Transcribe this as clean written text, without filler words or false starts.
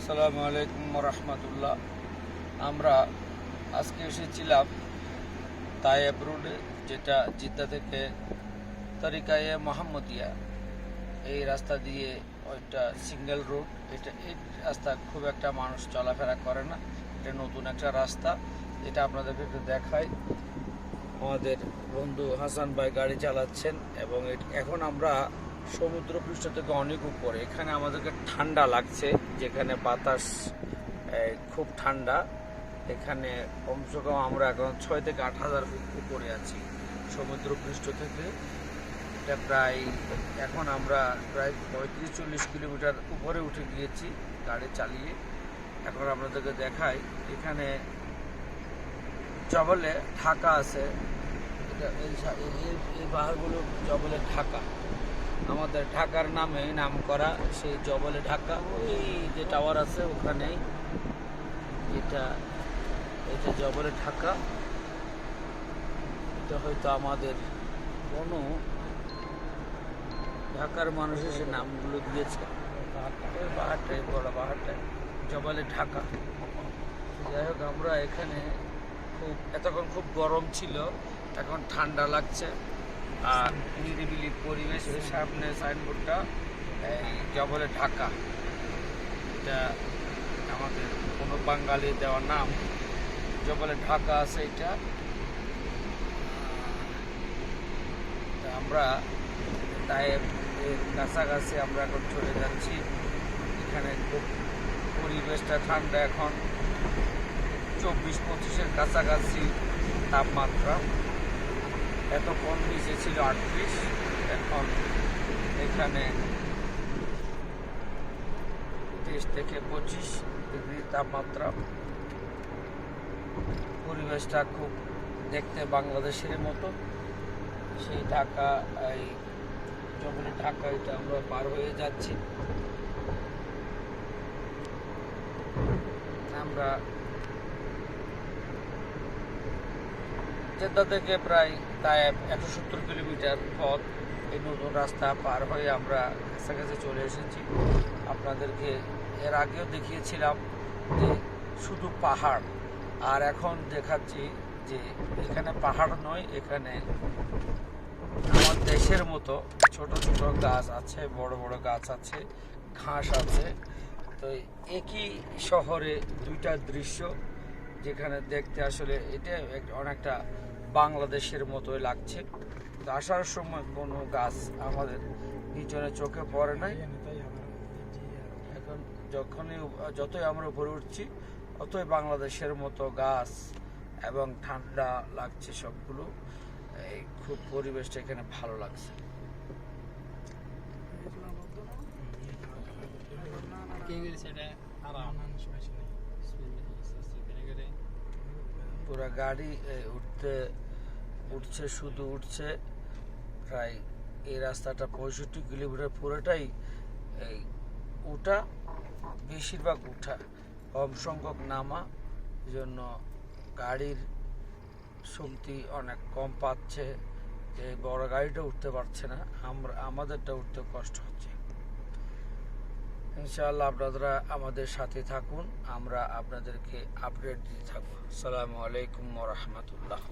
আসসালামু আলাইকুম রহমতুল্লাহ। আমরা আজকে এসেছিলাম তায়েব রোডে, যেটা জিদ্দা থেকে তরিকায়ে মোহাম্মদিয়া, এই রাস্তা দিয়ে ওইটা সিঙ্গেল রোড। এই রাস্তা খুব একটা মানুষ চলাফেরা করে না, এটা নতুন একটা রাস্তা। এটা আপনাদেরকে একটু দেখাই। আমাদের বন্ধু হাসান ভাই গাড়ি চালাচ্ছেন এবং এখন আমরা সমুদ্রপৃষ্ঠ থেকে অনেক উপরে। এখানে আমাদেরকে ঠান্ডা লাগছে, যেখানে বাতাস খুব ঠান্ডা। এখানে কমসে কম আমরা এখন 6 থেকে 8,000 ফুট উপরে আছি সমুদ্রপৃষ্ঠ থেকে। এটা এখন আমরা প্রায় 35-40 কিলোমিটার উপরে উঠে গিয়েছি গাড়ি চালিয়ে। এখন আপনাদেরকে দেখাই, এখানে জবলে ঢাকা আছে। এই পাহাড়গুলো জবলে ঢাকা, আমাদের ঢাকার নামে নাম করা সেই জবলে ঢাকা। ওই যে টাওয়ার আছে ওখানেই, এটা জবলে ঢাকা। এটা হয়তো আমাদের কোনো ঢাকার মানুষের সে নামগুলো দিয়েছে। ওই পাহাড়টাই, বড় পাহাড়টাই জবলে ঢাকা। যাই হোক, আমরা এখানে এতক্ষণ খুব গরম ছিল, এখন ঠান্ডা লাগছে আর নিরিবিলি পরিবেশ। সামনে সাইনবোর্ডটা এই জবলে ঢাকা, এটা আমাদের কোনো বাঙালি দেওয়া নাম। জবলে ঢাকা আছে এটা। আমরা তায়েব এর কাছাকাছি আমরা এখন চলে যাচ্ছি। এখানে খুব পরিবেশটা ঠান্ডা, এখন 24-25-এর কাছাকাছি তাপমাত্রা। এতক্ষণ নিচে ছিল 38, এখন এখানে 23 থেকে 25 ডিগ্রি তাপমাত্রা। পরিবেশটা খুব দেখতে বাংলাদেশের মতো। সেই ঢাকা, এই জবলে ঢাকা, এটা আমরা পার হয়ে যাচ্ছি। আমরা জেদ্দা থেকে প্রায় 170 কিলোমিটার পথ। এই নতুন রাস্তা পার হয়ে আমরা কাছাকাছি চলে এসেছি। আপনাদেরকে এর আগেও দেখিয়েছিলাম যে শুধু পাহাড়, আর এখন দেখাচ্ছি যে এখানে পাহাড় নয়, এখানে আমার দেশের মতো ছোট ছোট গাছ আছে, বড় বড় গাছ আছে, ঘাস আছে। তো একই শহরে দুইটা দৃশ্য, যেখানে দেখতে আসলে এটা অনেকটা বাংলাদেশের মতোই লাগছে। তো আসার সময় কোনো গাছ আমাদের পিছনে চোখে পড়ে নাই। এখন যতই আমরা উপরে উঠছি, অতই বাংলাদেশের মতো গাছ এবং ঠান্ডা লাগছে সবগুলো। খুব পরিবেশটা এখানে ভালো লাগছে। পুরা গাড়ি উঠছে, শুধু উঠছে। প্রায় এই রাস্তাটা 65 কিলোমিটার পুরোটাই এই উঠা, বেশিরভাগ উঠা, কম সংখ্যক নামা। জন্য গাড়ির শক্তি অনেক কম পাচ্ছে, যে বড় গাড়িটা উঠতে পারছে না, আমাদেরটা উঠতে কষ্ট হচ্ছে। ইনশাআল্লাহ আপনারা আমাদের সাথে থাকুন, আমরা আপনাদেরকে আপডেট দিতে থাকবো। আসসালামু আলাইকুম রহমতুল্লাহ।